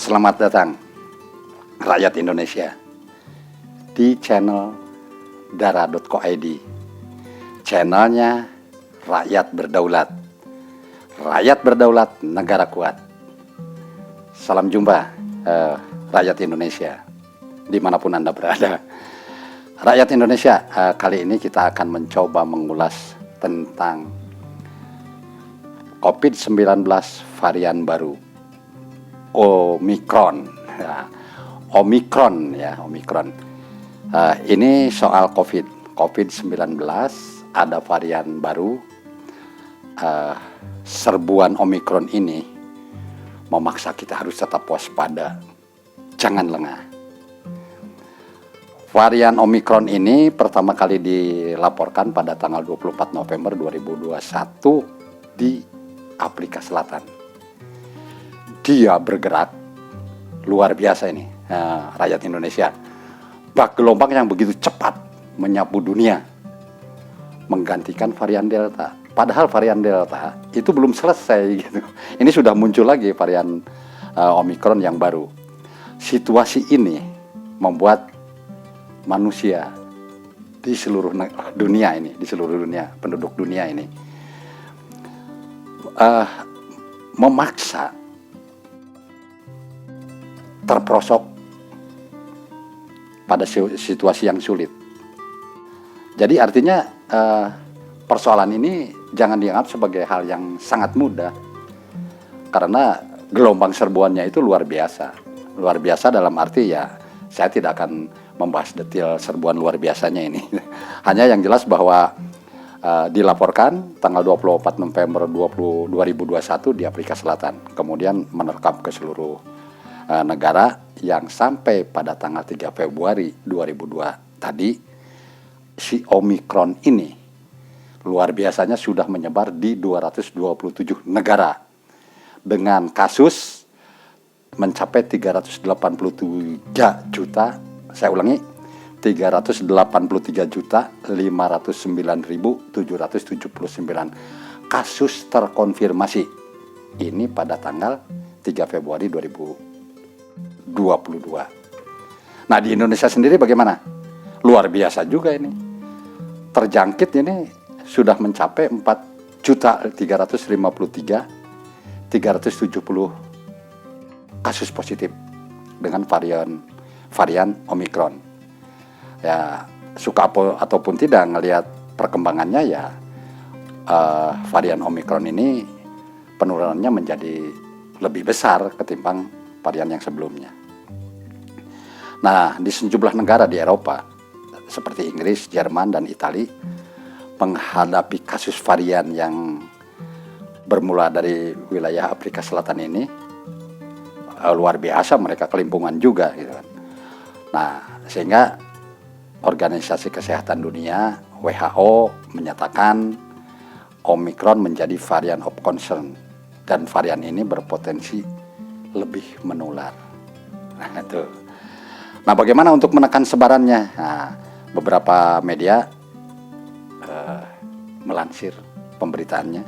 Selamat datang rakyat Indonesia di channel dara.co.id, channelnya rakyat berdaulat. Rakyat berdaulat, negara kuat. Salam jumpa rakyat Indonesia dimanapun Anda berada. Rakyat Indonesia, kali ini kita akan mencoba mengulas tentang COVID-19 varian baru, Omikron. Omikron. Ini soal COVID-19, ada varian baru. Serbuan Omikron ini memaksa kita harus tetap waspada, jangan lengah. Varian Omikron ini pertama kali dilaporkan pada tanggal 24 November 2021 di Afrika Selatan. Dia bergerak luar biasa ini, rakyat Indonesia. Bak gelombang yang begitu cepat menyapu dunia, menggantikan varian Delta. Padahal varian Delta itu belum selesai gitu. Ini sudah muncul lagi varian Omikron yang baru. Situasi ini membuat manusia di seluruh dunia ini, di seluruh dunia, penduduk dunia ini memaksa terperosok pada situasi yang sulit. Jadi artinya persoalan ini jangan dianggap sebagai hal yang sangat mudah, karena gelombang serbuannya itu luar biasa. Luar biasa dalam arti ya, saya tidak akan membahas detail serbuan luar biasanya ini. Hanya yang jelas bahwa dilaporkan tanggal 24 November 2021 di Afrika Selatan. Kemudian menerkam ke seluruh negara yang sampai pada tanggal 3 Februari 2002 tadi, si Omikron ini luar biasanya sudah menyebar di 227 negara dengan kasus mencapai 383 juta, saya ulangi, 383.509.779 kasus terkonfirmasi. Ini pada tanggal 3 Februari 2022. Nah, di Indonesia sendiri bagaimana? Luar biasa juga ini. Terjangkit ini sudah mencapai 4.353.370 kasus positif dengan varian Omikron. Ya, suka ataupun tidak ngelihat perkembangannya ya, varian Omikron ini penurunannya menjadi lebih besar ketimbang varian yang sebelumnya. Nah, di sejumlah negara di Eropa seperti Inggris, Jerman, dan Italia menghadapi kasus varian yang bermula dari wilayah Afrika Selatan ini, luar biasa, mereka kelimpungan juga gitu kan. Nah, sehingga Organisasi Kesehatan Dunia WHO menyatakan Omikron menjadi varian of concern, dan varian ini berpotensi lebih menular. Nah, bagaimana untuk menekan sebarannya? Nah, beberapa media melansir pemberitaannya,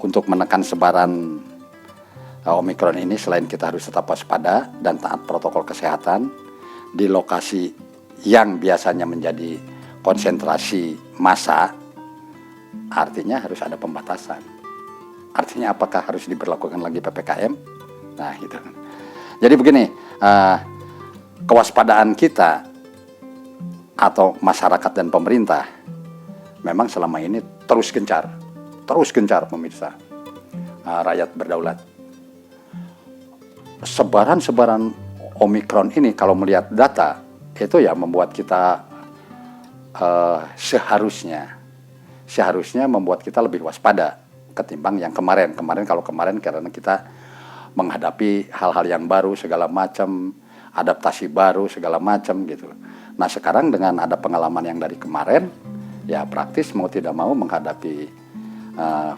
untuk menekan sebaran Omikron ini, selain kita harus tetap waspada dan taat protokol kesehatan di lokasi yang biasanya menjadi konsentrasi massa, artinya harus ada pembatasan. Artinya apakah harus diberlakukan lagi PPKM? Nah, gitu. Jadi begini, kewaspadaan kita atau masyarakat dan pemerintah memang selama ini terus gencar pemirsa, rakyat berdaulat. Sebaran Omikron ini kalau melihat data itu ya membuat kita seharusnya membuat kita lebih waspada ketimbang yang kemarin. Kalau kemarin karena kita menghadapi hal-hal yang baru segala macam, adaptasi baru segala macam gitu. Nah, sekarang dengan ada pengalaman yang dari kemarin, ya praktis mau tidak mau menghadapi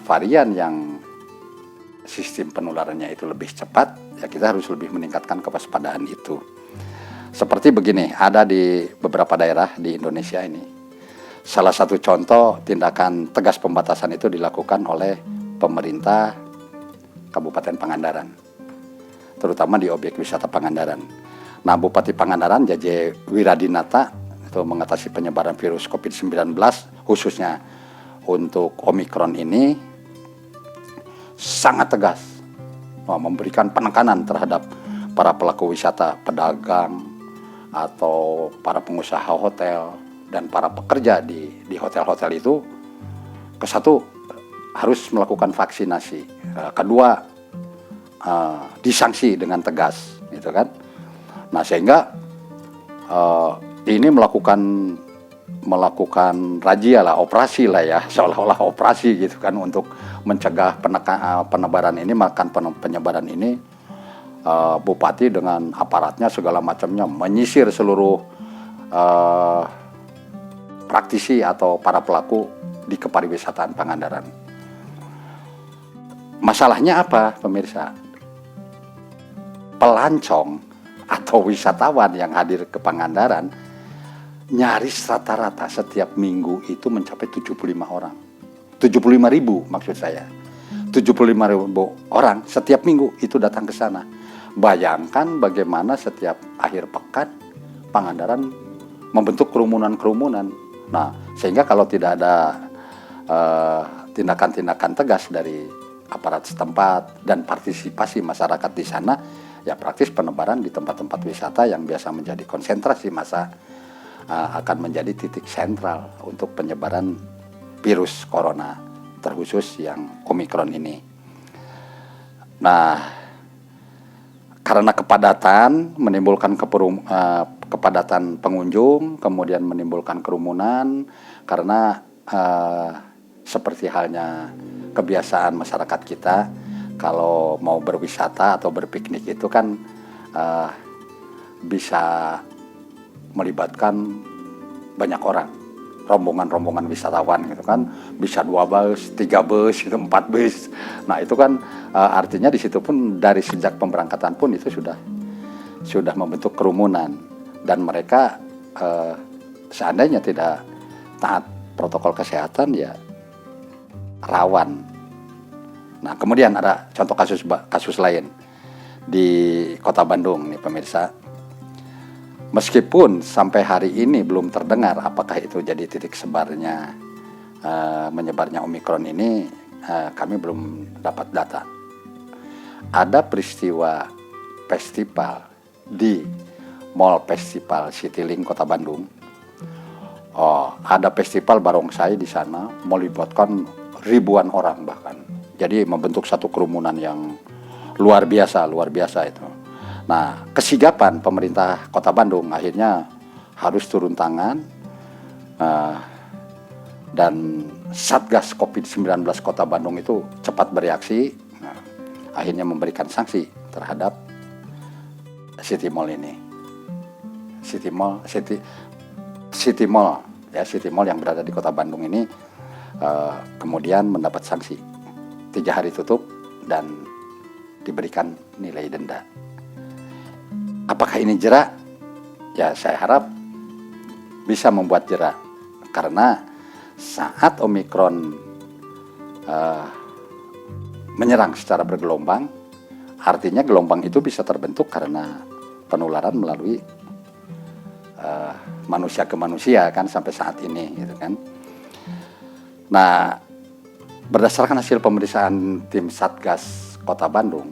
varian yang sistem penularannya itu lebih cepat, ya kita harus lebih meningkatkan kewaspadaan itu. Seperti begini, ada di beberapa daerah di Indonesia ini. Salah satu contoh tindakan tegas pembatasan itu dilakukan oleh pemerintah Kabupaten Pangandaran. terutama di objek wisata Pangandaran. Nah, Bupati Pangandaran JJ Wiradinata itu mengatasi penyebaran virus COVID-19 khususnya untuk Omikron ini sangat tegas, memberikan penekanan terhadap para pelaku wisata, pedagang, atau para pengusaha hotel dan para pekerja di hotel-hotel itu. Kesatu, harus melakukan vaksinasi. Kedua, disanksi dengan tegas, gitu kan. Nah, sehingga ini melakukan razia lah, operasi lah ya, seolah-olah operasi gitu kan, untuk mencegah penyebaran ini, penyebaran ini. Bupati dengan aparatnya segala macamnya menyisir seluruh praktisi atau para pelaku di kepariwisataan Pangandaran. Masalahnya apa, pemirsa? Pelancong atau wisatawan yang hadir ke Pangandaran nyaris rata-rata setiap minggu itu mencapai 75 orang. 75.000 maksud saya. 75.000 orang setiap minggu itu datang ke sana. Bayangkan bagaimana setiap akhir pekan Pangandaran membentuk kerumunan-kerumunan. Nah, sehingga kalau tidak ada tindakan-tindakan tegas dari aparat setempat dan partisipasi masyarakat di sana, ya praktis penebaran di tempat-tempat wisata yang biasa menjadi konsentrasi massa akan menjadi titik sentral untuk penyebaran virus corona, terkhusus yang Omikron ini. Nah, karena kepadatan menimbulkan kepadatan pengunjung, kemudian menimbulkan kerumunan, karena seperti halnya kebiasaan masyarakat kita, kalau mau berwisata atau berpiknik itu kan bisa melibatkan banyak orang, rombongan-rombongan wisatawan gitu kan, bisa 2 bus, 3 bus, gitu, 4 bus. Nah itu kan artinya di situ pun dari sejak pemberangkatan pun itu sudah membentuk kerumunan, dan mereka seandainya tidak taat protokol kesehatan ya rawan. Nah, kemudian ada contoh kasus lain di Kota Bandung nih pemirsa. Meskipun sampai hari ini belum terdengar apakah itu jadi titik sebarnya menyebarnya Omikron ini, kami belum dapat data. Ada peristiwa festival di Mall Festival Citylink Kota Bandung. Ada festival barongsai di sana melibatkan ribuan orang bahkan. Jadi membentuk satu kerumunan yang luar biasa itu. Nah, kesigapan pemerintah Kota Bandung akhirnya harus turun tangan, dan Satgas COVID-19 Kota Bandung itu cepat bereaksi, akhirnya memberikan sanksi terhadap City Mall ini. City Mall yang berada di Kota Bandung ini kemudian mendapat sanksi 3 hari tutup dan diberikan nilai denda. Apakah ini jerak? Ya, saya harap bisa membuat jerak, karena saat Omikron menyerang secara bergelombang, artinya gelombang itu bisa terbentuk karena penularan melalui manusia ke manusia kan sampai saat ini gitu kan. Nah, berdasarkan hasil pemeriksaan tim Satgas Kota Bandung,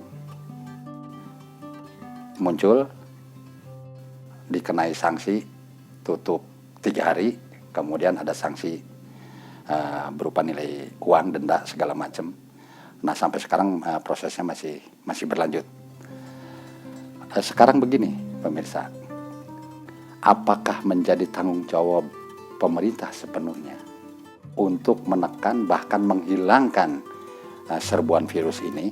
muncul dikenai sanksi tutup 3 hari, kemudian ada sanksi berupa nilai uang, denda segala macam. Nah, sampai sekarang prosesnya masih berlanjut. Sekarang begini pemirsa, apakah menjadi tanggung jawab pemerintah sepenuhnya untuk menekan bahkan menghilangkan serbuan virus ini?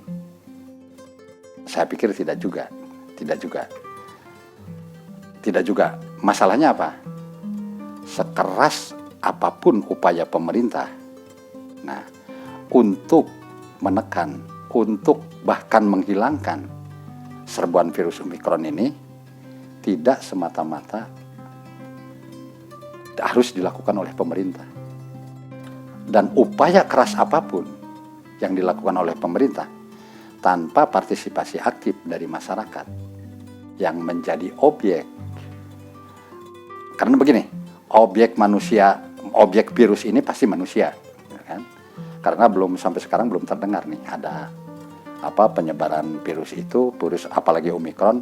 Saya pikir tidak juga. Masalahnya apa? Sekeras apapun upaya pemerintah, nah, untuk menekan, untuk bahkan menghilangkan serbuan virus Omikron ini, tidak semata-mata harus dilakukan oleh pemerintah. Dan upaya keras apapun yang dilakukan oleh pemerintah tanpa partisipasi aktif dari masyarakat yang menjadi objek. Karena begini, objek virus ini pasti manusia, ya kan? Karena sampai sekarang belum terdengar nih ada penyebaran virus apalagi Omikron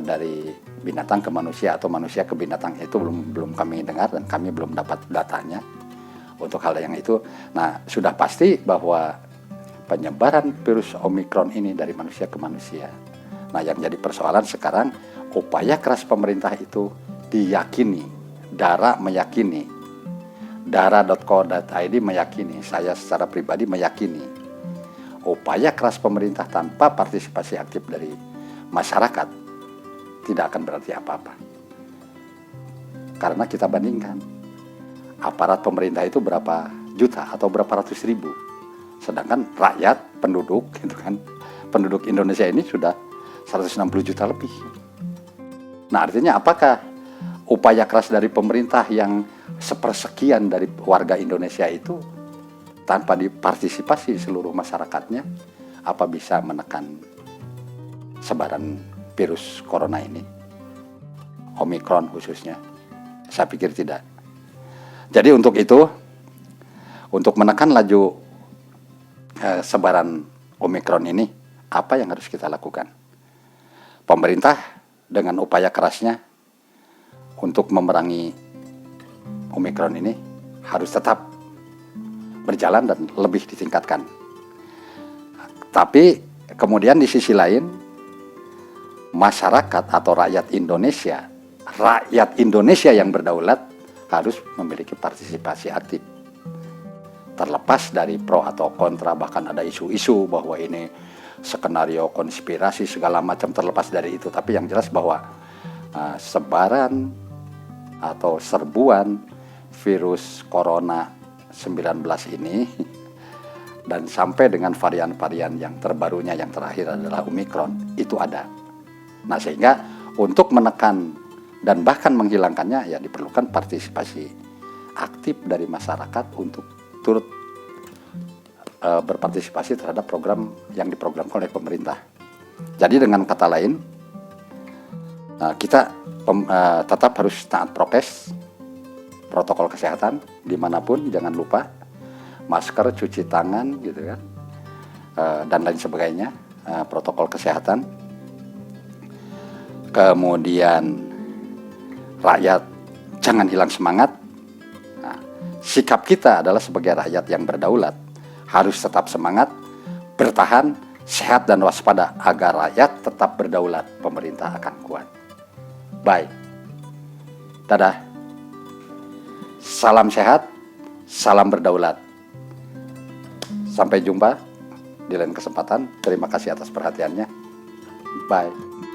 dari binatang ke manusia atau manusia ke binatang, itu belum kami dengar dan kami belum dapat datanya untuk hal yang itu. Nah, sudah pasti bahwa penyebaran virus Omikron ini dari manusia ke manusia. Nah, yang jadi persoalan sekarang, upaya keras pemerintah itu diyakini, DARA meyakini, dara.co.id meyakini, saya secara pribadi meyakini, upaya keras pemerintah tanpa partisipasi aktif dari masyarakat tidak akan berarti apa-apa. Karena kita bandingkan, aparat pemerintah itu berapa juta atau berapa ratus ribu, sedangkan rakyat, penduduk Indonesia ini sudah 160 juta lebih. Nah, artinya apakah upaya keras dari pemerintah yang sepersekian dari warga Indonesia itu tanpa dipartisipasi seluruh masyarakatnya, apa bisa menekan sebaran virus corona ini, Omikron khususnya? Saya pikir tidak. Jadi untuk itu, untuk menekan laju sebaran Omikron ini, apa yang harus kita lakukan? Pemerintah dengan upaya kerasnya untuk memerangi Omikron ini harus tetap berjalan dan lebih ditingkatkan. Tapi kemudian di sisi lain, masyarakat atau rakyat Indonesia yang berdaulat harus memiliki partisipasi aktif. Terlepas dari pro atau kontra, bahkan ada isu-isu bahwa ini skenario konspirasi segala macam, terlepas dari itu. Tapi yang jelas bahwa sebaran atau serbuan virus corona 19 ini dan sampai dengan varian-varian yang terbarunya yang terakhir adalah Omikron itu ada. Nah, sehingga untuk menekan dan bahkan menghilangkannya ya diperlukan partisipasi aktif dari masyarakat untuk turut berpartisipasi terhadap program yang diprogramkan oleh pemerintah. Jadi dengan kata lain, kita tetap harus taat prokes, protokol kesehatan dimanapun, jangan lupa masker, cuci tangan, gitu kan, dan lain sebagainya, protokol kesehatan. Kemudian rakyat jangan hilang semangat. Nah, sikap kita adalah sebagai rakyat yang berdaulat harus tetap semangat, bertahan, sehat dan waspada agar rakyat tetap berdaulat, pemerintah akan kuat. Bye. Dadah. Salam sehat, salam berdaulat. Sampai jumpa di lain kesempatan. Terima kasih atas perhatiannya. Bye.